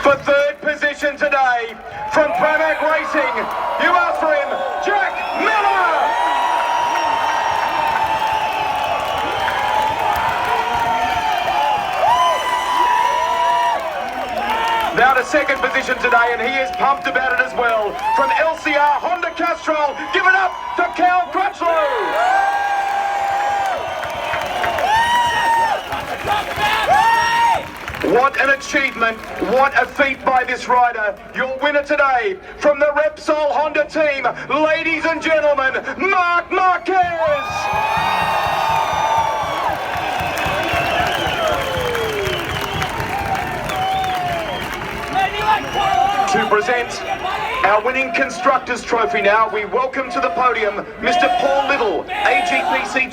for third position today from Pramac Racing. You asked for him, Jack Miller! Now to second position today, and he is pumped about it as well. From LCR Honda Castrol, give it up to Cal Crutchlow! What an achievement, what a feat by this rider. Your winner today from the Repsol Honda team, ladies and gentlemen, Marc Marquez! To present our winning Constructors Trophy now, we welcome to the podium Mr. Paul Little, AGPC